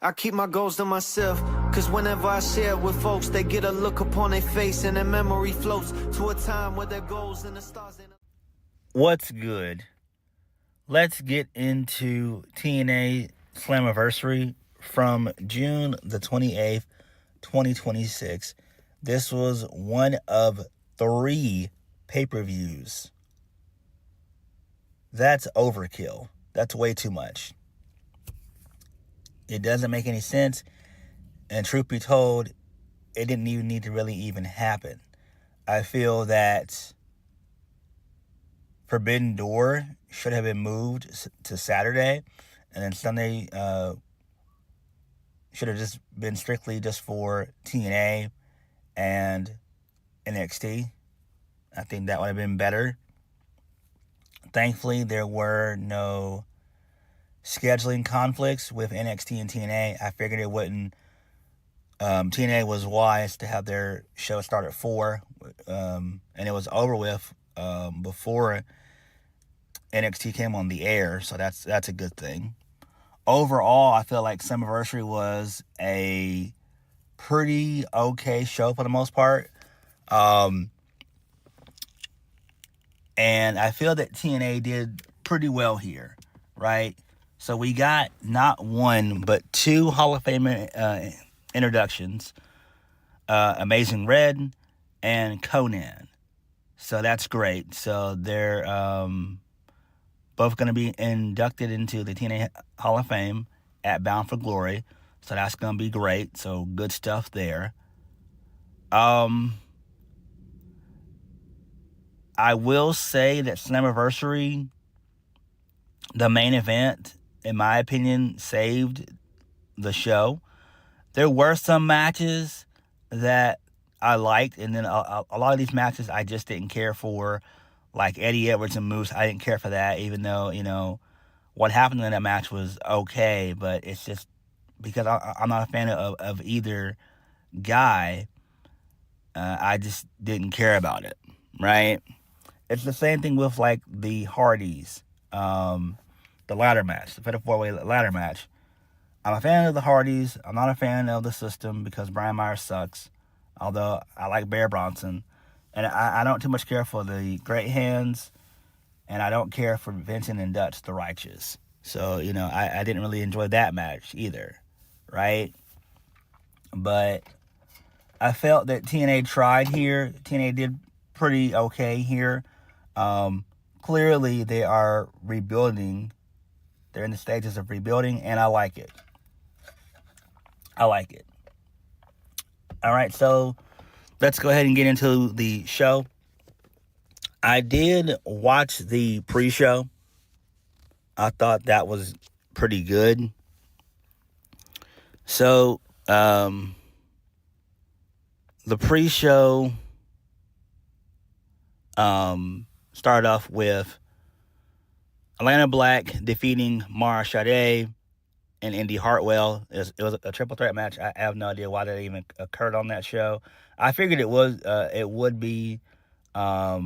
I keep my goals to myself, cause whenever I share with folks, they get a look upon their face and their memory floats to a time where their goals and the stars ain't... What's good? Let's get into TNA Slammiversary from June the 28th, 2026. This was one of 3 pay-per-views. That's overkill. That's way too much. It doesn't make any sense, and truth be told, it didn't even need to really even happen. I feel that Forbidden Door should have been moved to Saturday, and then Sunday should have just been strictly just for TNA and NXT. I think that would have been better. Thankfully, there were no scheduling conflicts with NXT and TNA. I figured it wouldn't. TNA was wise to have their show start at 4, and it was over with before NXT came on the air, so that's a good thing. Overall, I feel like Slammiversary was a pretty okay show for the most part. And I feel that TNA did pretty well here, right? So we got not one, but 2 Hall of Fame introductions. Amazing Red and Konan. So that's great. So they're both going to be inducted into the TNA Hall of Fame at Bound for Glory. So that's going to be great. So good stuff there. I will say that Slammiversary, the main event, in my opinion, saved the show. There were some matches that I liked, and then a lot of these matches I just didn't care for, like Eddie Edwards and Moose. I didn't care for that, even though, what happened in that match was okay, but it's just because I'm not a fan of either guy, I just didn't care about it, right? It's the same thing with, like, the Hardyz, the ladder match, the Fatal 4-Way ladder match. I'm a fan of the Hardyz. I'm not a fan of the system because Brian Myers sucks, although I like Bear Bronson. And I don't too much care for the Great Hands, and I don't care for Vincent and Dutch, the Righteous. So, I didn't really enjoy that match either, right? But I felt that TNA tried here. TNA did pretty okay here. Clearly, they are rebuilding. They're in the stages of rebuilding, and I like it. All right, so let's go ahead and get into the show. I did watch the pre-show. I thought that was pretty good. So, the pre-show started off with Atlanta Black defeating Mara Sade and Indy Hartwell. It was a triple threat match. I have no idea why that even occurred on that show. I figured it would be a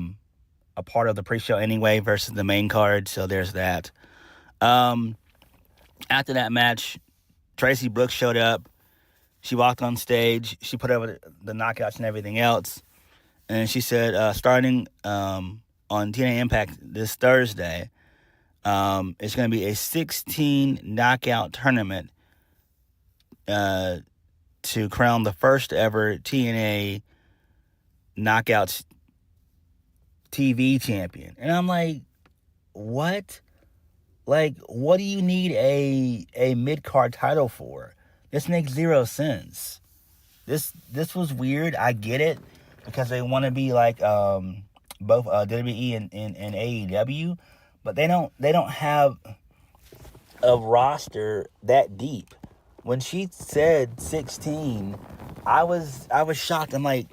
part of the pre-show anyway versus the main card, so there's that. After that match, Tracy Brooks showed up. She walked on stage. She put over the knockouts and everything else. And she said, starting on TNA Impact this Thursday, it's going to be a 16 knockout tournament to crown the first ever TNA Knockouts TV champion. And I'm like, what? Like, what do you need a mid-card title for? This makes zero sense. This was weird. I get it because they want to be like both WWE and AEW, but they don't have a roster that deep. When she said 16, I was shocked. I'm like,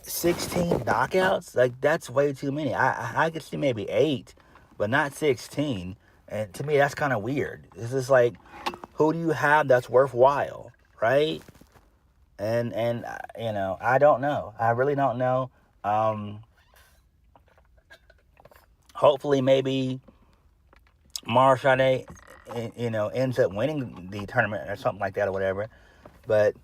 16 knockouts? Like, that's way too many. I could see maybe 8, but not 16. And to me, that's kind of weird. It's just like, who do you have that's worthwhile, right? And I don't know. I really don't know. Hopefully, maybe Mara Sade ends up winning the tournament or something like that or whatever. But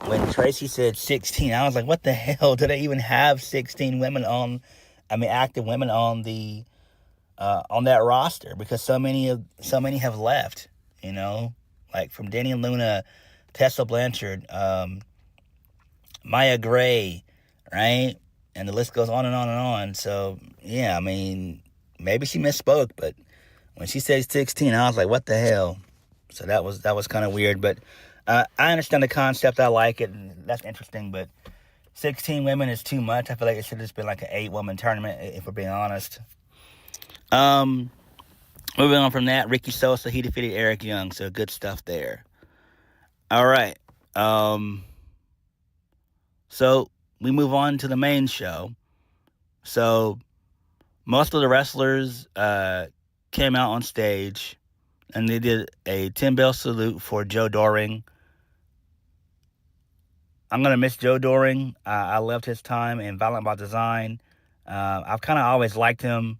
when Tracy said 16, I was like, what the hell? Do they even have 16 women active women on the on that roster? Because so many have left, like from Danny and Luna, Tessa Blanchard, Maya Gray, right? And the list goes on and on and on. So, yeah, I mean, maybe she misspoke, but when she said 16, I was like, what the hell? So that was kind of weird, but I understand the concept. I like it, and that's interesting, but 16 women is too much. I feel like it should have just been like an 8-woman tournament, if we're being honest. Moving on from that, Ricky Sosa, he defeated Eric Young, so good stuff there. All right. So we move on to the main show. So most of the wrestlers came out on stage, and they did a 10-bell salute for Joe Doring. I'm going to miss Joe Doring. I loved his time in Violent by Design. I've kind of always liked him.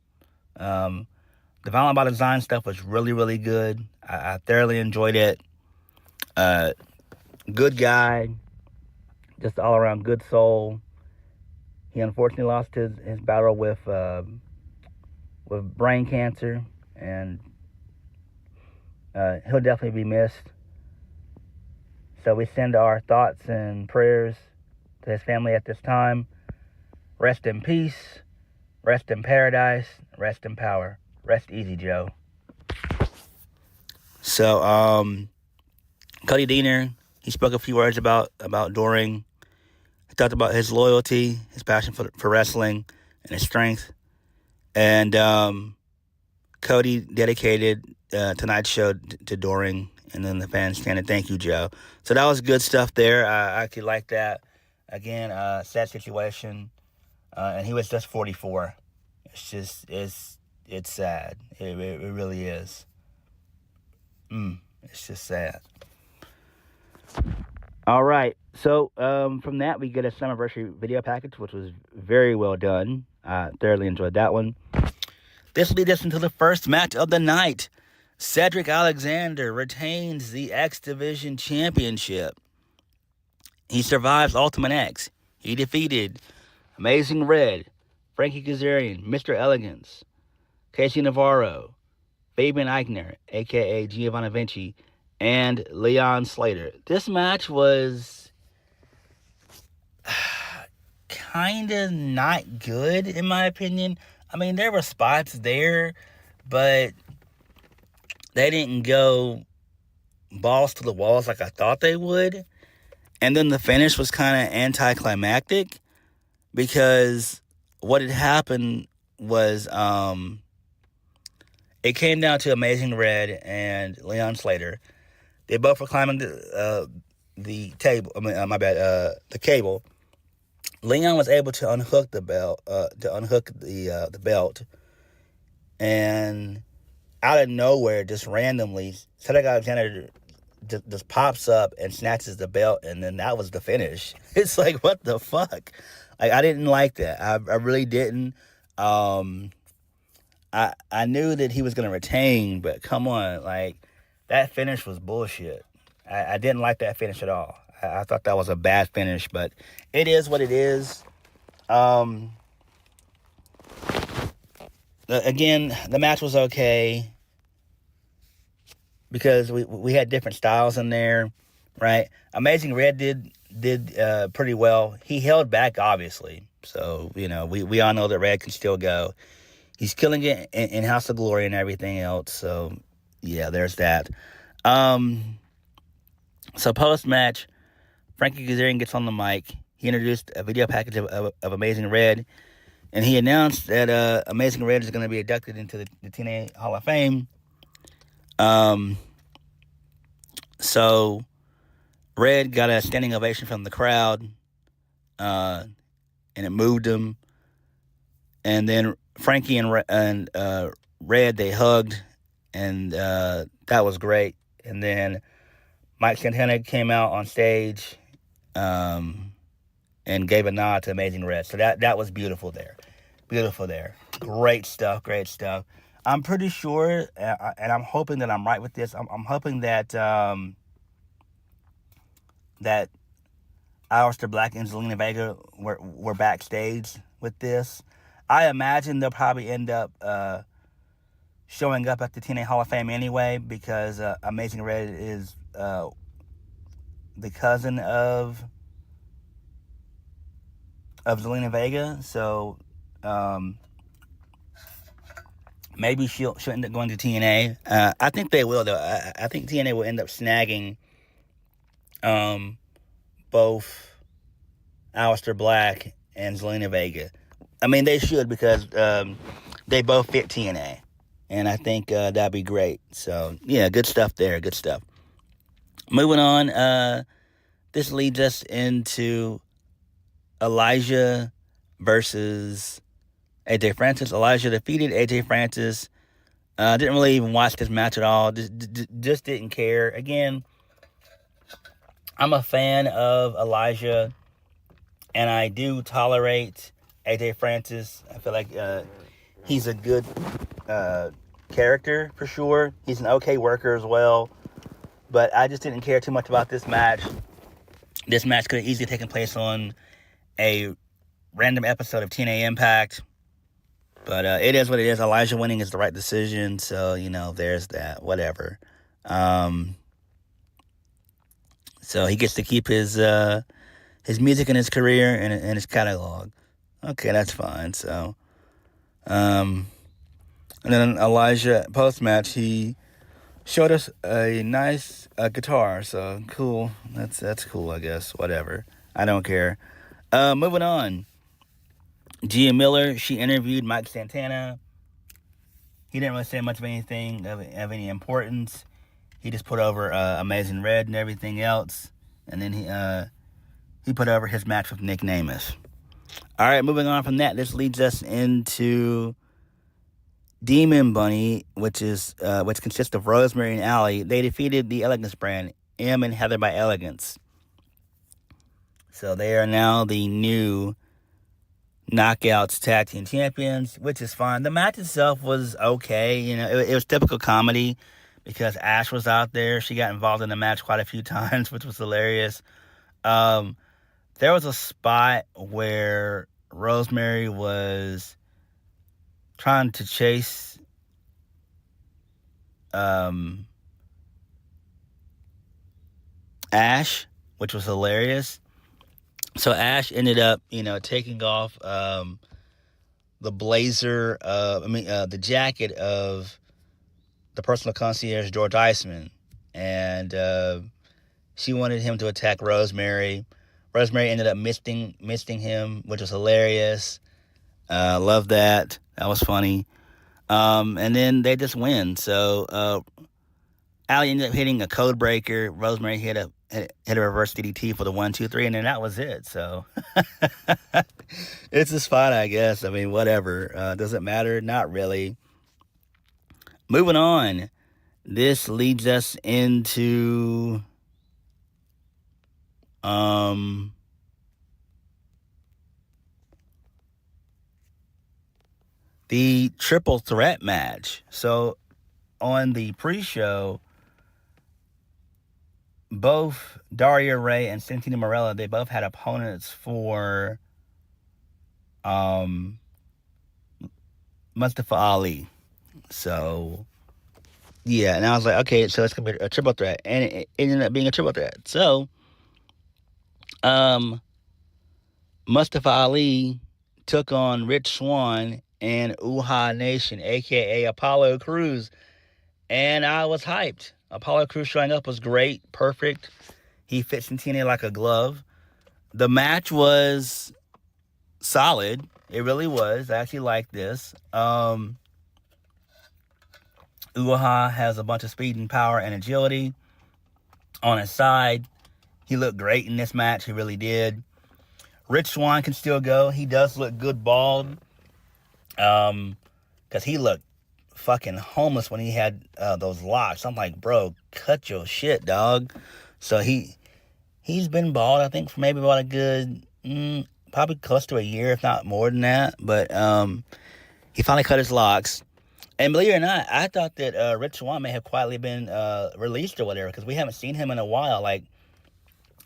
The Violent by Design stuff was really, really good. I thoroughly enjoyed it. Good guy. Just all-around good soul. He unfortunately lost his battle with brain cancer, and he'll definitely be missed. So we send our thoughts and prayers to his family at this time. Rest in peace. Rest in paradise. Rest in power. Rest easy, Joe. So, Cody Deaner, he spoke a few words about Doring. He talked about his loyalty, his passion for wrestling, and his strength. And Cody dedicated tonight's show to Doring, and then the fans chanted, "Thank you, Joe." So that was good stuff there. I actually like that. Again, sad situation. And he was just 44. It's sad. It really is. It's just sad. All right. So from that, we get a Slammiversary video package, which was very well done. I thoroughly enjoyed that one. This leads us into the first match of the night. Cedric Alexander retains the X Division Championship. He survives Ultimate X. He defeated Amazing Red, Frankie Kazarian, Mr. Elegance, Casey Navarro, Fabian Eichner, a.k.a. Giovanni Vinci, and Leon Slater. This match was kind of not good, in my opinion. I mean, there were spots there, but they didn't go balls to the walls like I thought they would. And then the finish was kind of anticlimactic, because what had happened was it came down to Amazing Red and Leon Slater. They both were climbing the table. The cable. Leon was able to unhook the belt. The belt, and out of nowhere, just randomly, Cedric Alexander just pops up and snatches the belt, and then that was the finish. It's like, what the fuck? Like, I didn't like that. I really didn't. I knew that he was gonna retain, but come on, like, that finish was bullshit. I didn't like that finish at all. I thought that was a bad finish, but it is what it is. Again, the match was okay because we had different styles in there, right? Amazing Red did pretty well. He held back, obviously. So, we all know that Red can still go. He's killing it in House of Glory and everything else. So, yeah, there's that. So post-match, Frankie Kazarian gets on the mic. He introduced a video package of Amazing Red, and he announced that Amazing Red is going to be inducted into the TNA Hall of Fame. So Red got a standing ovation from the crowd, and it moved him. And then Frankie and Red, they hugged, and that was great. And then Mike Santana came out on stage and gave a nod to Amazing Red. So that was beautiful there. Beautiful there. Great stuff. I'm pretty sure, and I'm hoping that I'm right with this. I'm hoping that that Aleister Black and Zelina Vega were backstage with this. I imagine they'll probably end up showing up at the TNA Hall of Fame anyway, because Amazing Red is the cousin of Zelina Vega, so maybe she'll end up going to TNA. I think they will, though. I think TNA will end up snagging both Aleister Black and Zelina Vega. I mean, they should, because they both fit TNA. And I think that'd be great. So, yeah, good stuff there. Good stuff. Moving on, this leads us into Elijah versus AJ Francis. Elijah defeated AJ Francis. Didn't really even watch this match at all. Just didn't care. Again, I'm a fan of Elijah, and I do tolerate AJ Francis. I feel like he's a good character for sure. He's an okay worker as well. But I just didn't care too much about this match. This match could have easily taken place on a random episode of TNA Impact. But it is what it is. Elijah winning is the right decision. So, there's that. Whatever. So he gets to keep his music and his career and his catalog. Okay, that's fine. So, and then Elijah, post-match, he showed us a nice guitar. So, cool. That's cool, I guess. Whatever. I don't care. Moving on. Gia Miller, she interviewed Mike Santana. He didn't really say much of anything of any importance. He just put over Amazing Red and everything else. And then he put over his match with Nic Nemeth. All right, moving on from that, this leads us into Demon Bunny, which consists of Rosemary and Allie. They defeated the Elegance brand, M and Heather by Elegance. So they are now the new Knockouts Tag Team Champions, which is fine. The match itself was okay. It was typical comedy because Ash was out there. She got involved in the match quite a few times, which was hilarious. There was a spot where Rosemary was trying to chase Ash, which was hilarious. So Ash ended up, taking off the blazer, the jacket of the personal concierge, George Iceman. And she wanted him to attack Rosemary. Rosemary ended up misting him, which was hilarious. Love that. That was funny. And then they just win. So Allie ended up hitting a code breaker. Rosemary hit a reverse DDT for the 1, 2, 3, and then that was it. So it's just fine, I guess. I mean, whatever. Does it matter? Not really. Moving on. This leads us into the triple threat match. So on the pre-show, both Daria Ray and Santino Marella, they both had opponents for Mustafa Ali. So, yeah, and I was like, okay, so it's going to be a triple threat. And it ended up being a triple threat. So, Mustafa Ali took on Rich Swann and Uhaa Nation, a.k.a. Apollo Crews. And I was hyped. Apollo Crews showing up was great, perfect. He fits in TNA like a glove. The match was solid. It really was. I actually liked this. Uhaa has a bunch of speed and power and agility on his side. He looked great in this match. He really did. Rich Swann can still go. He does look good bald. Because he looked fucking homeless when he had those locks. I'm like, bro, cut your shit, dog. So he's been bald, I think, for maybe about a good, probably close to a year, if not more than that. But he finally cut his locks. And believe it or not, I thought that Rich Swann may have quietly been released or whatever, because we haven't seen him in a while. Like,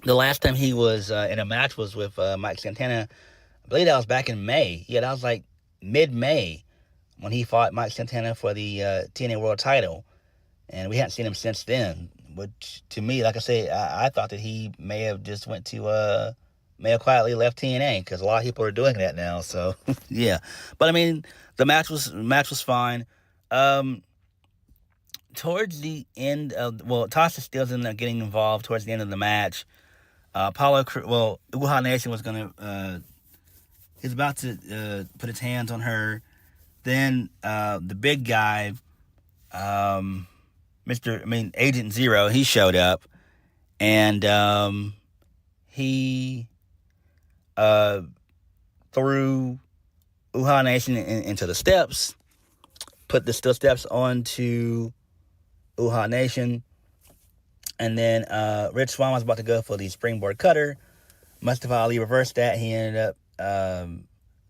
the last time he was in a match was with Mike Santana. I believe that was back in May. Yeah, that was like mid-May when he fought Mike Santana for the TNA World title. And we hadn't seen him since then. Which, to me, like I say, I thought that he may have just may have quietly left TNA, because a lot of people are doing that now. So, yeah. But, I mean, the match was fine. Towards the end of, Tasha Steelz ended up getting involved towards the end of the match. Uhaa Nation was he's about to put his hands on her. Then the big guy, Agent Zero, he showed up, and he threw Uhaa Nation into the steps, put the steel steps onto Uhaa Nation, and then Rich Swann was about to go for the springboard cutter. Mustafa Ali reversed that. He ended up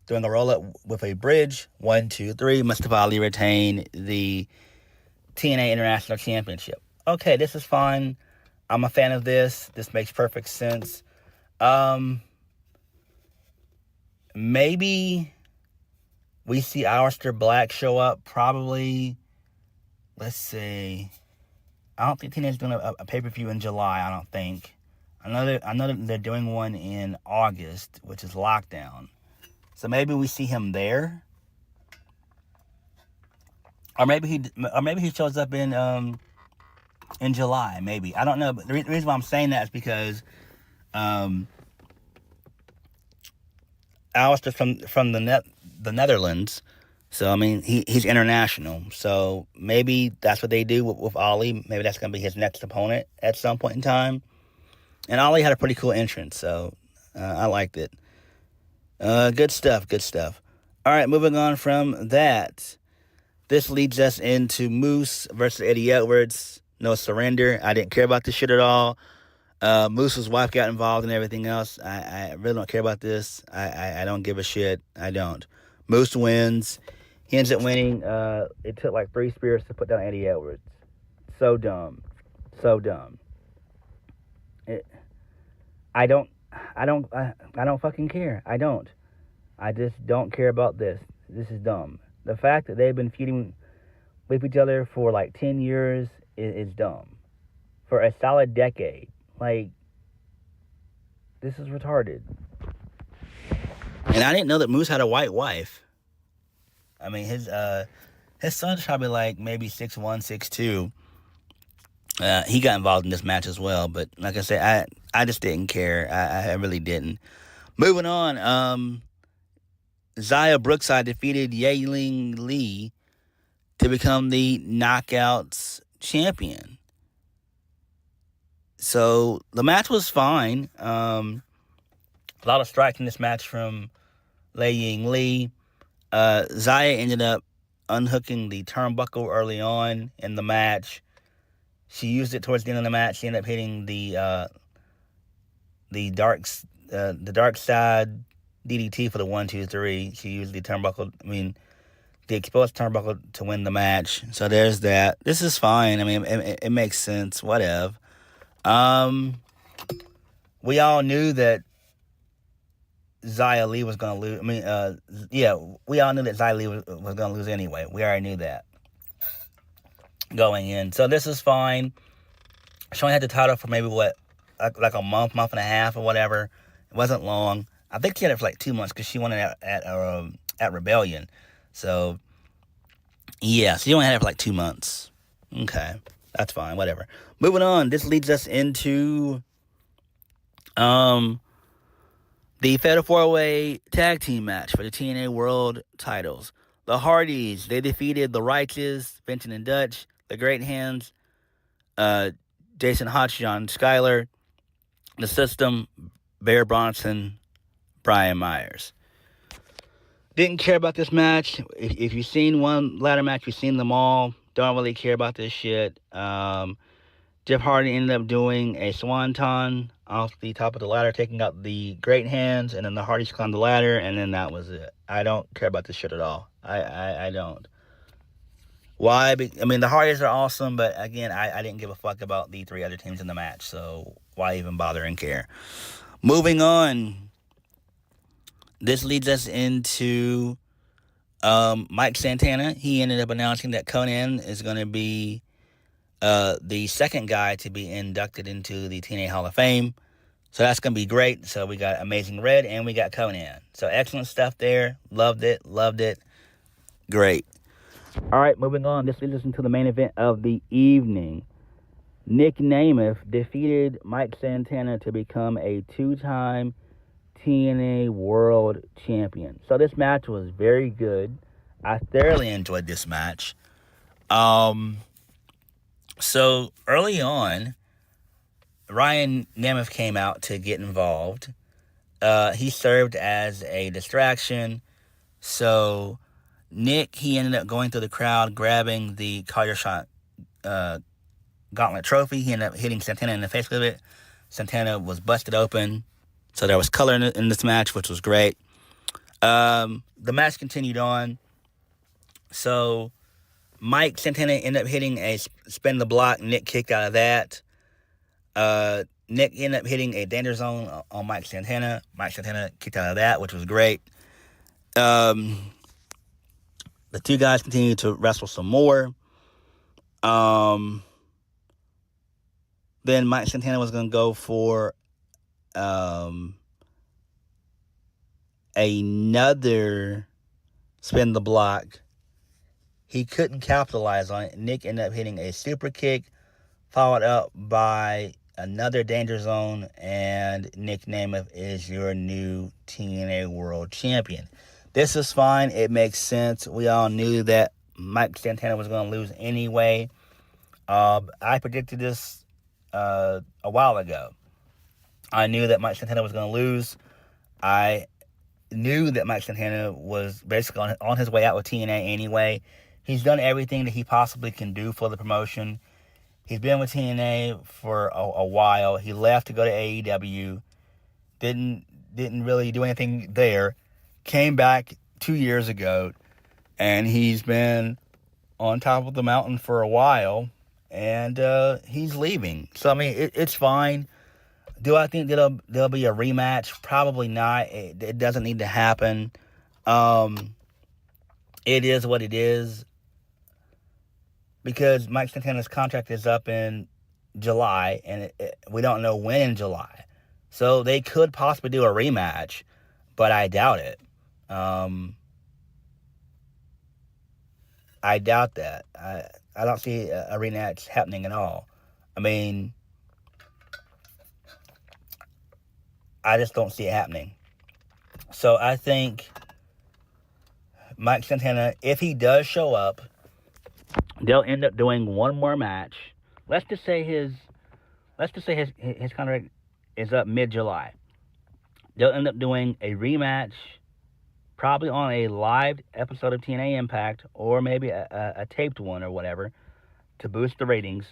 doing a roll-up with a bridge. 1, 2, 3. Mustafa Ali retained the TNA International Championship. Okay, this is fine. I'm a fan of this. This makes perfect sense. Maybe we see Aleister Black show up. Probably, let's see. I don't think TNA's doing a pay-per-view in July, I don't think. I know that they're doing one in August, which is Lockdown. So maybe we see him there. Or maybe he shows up in July, maybe. I don't know. But the reason why I'm saying that is because Aleister's from the Netherlands. So, I mean, he's international. So, maybe that's what they do with Ali. Maybe that's going to be his next opponent at some point in time. And Ali had a pretty cool entrance, so I liked it. Good stuff. All right, moving on from that. This leads us into Moose versus Eddie Edwards. No surrender. I didn't care about this shit at all. Moose's wife got involved and everything else. I really don't care about this. I don't give a shit. I don't. Moose wins. He ends up winning. It took like 3 spears to put down Eddie Edwards. So dumb. I don't fucking care. I don't. I just don't care about this. This is dumb. The fact that they've been feuding with each other for like 10 years is dumb. For a solid decade. Like, this is retarded. And I didn't know that Moose had a white wife. I mean, his son's probably like maybe 6'1", 6'2". He got involved in this match as well, but like I said, I just didn't care. I really didn't. Moving on, Xia Brookside defeated Yaling Lee to become the Knockouts champion. So the match was fine. A lot of striking in this match from Yaling Lee. Xia ended up unhooking the turnbuckle early on in the match. She used it towards the end of the match. She ended up hitting the dark side DDT for the 1, 2, 3. She used the exposed turnbuckle to win the match. So there's that. This is fine. I mean, it makes sense. Whatever. We all knew that Xia Li was going to lose. We all knew that Xia Li was going to lose anyway. We already knew that going in. So this is fine. She only had the title for maybe like a month and a half or whatever. It wasn't long. I think she had it for like 2 months because she won it at Rebellion. So yeah, so she only had it for like 2 months. Okay, that's fine. Whatever. Moving on. This leads us into the Fatal 4-Way Tag Team match for the TNA World titles. The Hardyz, they defeated the Righteous, Vincent and Dutch, the Great Hands, Jason Hotch, John Schuyler, the System, Bear Bronson, Brian Myers. Didn't care about this match. If you've seen one ladder match, you've seen them all. Don't really care about this shit. Jeff Hardy ended up doing a swanton off the top of the ladder, taking out the Great Hands, and then the Hardys climbed the ladder, and then that was it. I don't care about this shit at all. I don't. Why? I mean, the Hardyz are awesome, but again, I didn't give a fuck about the 3 other teams in the match, so why even bother and care? Moving on, this leads us into Mike Santana. He ended up announcing that Konan is going to be the second guy to be inducted into the TNA Hall of Fame. So that's going to be great. So we got Amazing Red and we got Konan. So excellent stuff there. Loved it. Great. All right, moving on. This leads us into the main event of the evening. Nic Nemeth defeated Mike Santana to become a 2-time TNA World Champion. So this match was very good. I thoroughly enjoyed this match. So early on, Ryan Nemeth came out to get involved. He served as a distraction. So Nick, he ended up going through the crowd, grabbing the Call Your Shot gauntlet trophy. He ended up hitting Santana in the face with it. Santana was busted open. So there was color in this match, which was great. The match continued on. So Mike Santana ended up hitting a spin the block. Nick kicked out of that. Nick ended up hitting a danger zone on Mike Santana. Mike Santana kicked out of that, which was great. The two guys continued to wrestle some more. Then Mike Santana was going to go for another spin the block. He couldn't capitalize on it. Nick ended up hitting a super kick, followed up by another danger zone, and Nic Nemeth is your new TNA World Champion. This is fine. It makes sense. We all knew that Mike Santana was going to lose anyway. I predicted this a while ago. I knew that Mike Santana was going to lose. I knew that Mike Santana was basically on his way out with TNA anyway. He's done everything that he possibly can do for the promotion. He's been with TNA for a while. He left to go to AEW. Didn't really do anything there. Came back 2 years ago, and he's been on top of the mountain for a while, and he's leaving. So, I mean, it's fine. Do I think there'll be a rematch? Probably not. It doesn't need to happen. It is what it is. Because Mike Santana's contract is up in July, and we don't know when in July. So they could possibly do a rematch, but I doubt it. I doubt that. I don't see a rematch happening at all. I mean, I just don't see it happening. So I think Mike Santana, if he does show up, they'll end up doing one more match. Let's just say his contract is up mid-July. They'll end up doing a rematch, probably on a live episode of TNA Impact, or maybe a taped one or whatever, to boost the ratings.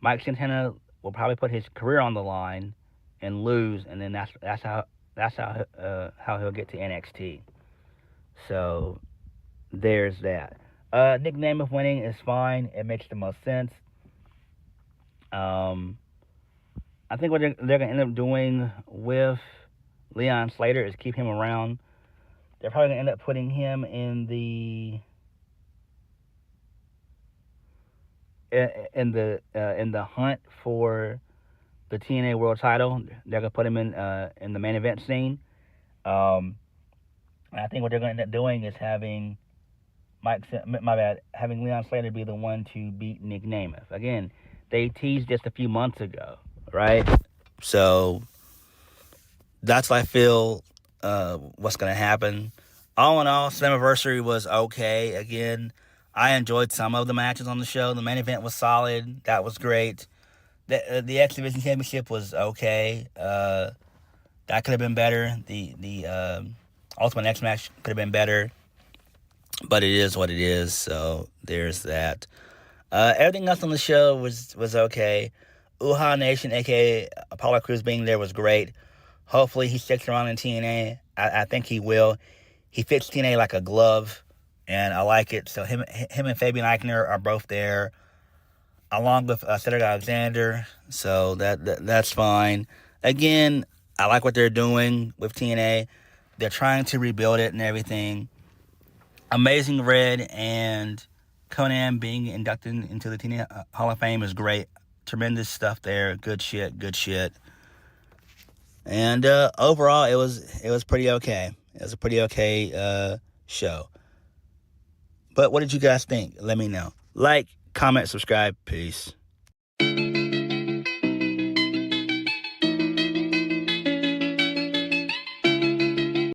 Mike Santana will probably put his career on the line and lose, and then that's how he'll get to NXT. So there's that. Nic Nemeth winning is fine. It makes the most sense. I think what they're going to end up doing with Leon Slater is keep him around. They're probably going to end up putting him in the hunt for the TNA World Title. They're going to put him in the main event scene. I think what they're going to end up doing is having having Leon Slater be the one to beat Nic Nemeth. Again, they teased just a few months ago, right? So that's what I feel what's going to happen. All in all, Slammiversary was okay. Again, I enjoyed some of the matches on the show. The main event was solid. That was great. The X Division Championship was okay. That could have been better. The Ultimate X match could have been better. But it is what it is, so there's that. Everything else on the show was okay. Uhaa Nation, a.k.a. Apollo Crews, being there was great. Hopefully he sticks around in TNA. I think he will. He fits TNA like a glove. and I like it. So him and Fabian Eichner are both there, along with Cedric Alexander. So that's fine. Again, I like what they're doing with TNA. They're trying to rebuild it and everything. Amazing Red and Konan being inducted into the TNA Hall of Fame is great. Tremendous stuff there. Good shit. And overall, it was pretty okay. It was a pretty okay show. But what did you guys think? Let me know. Like, comment, subscribe. Peace.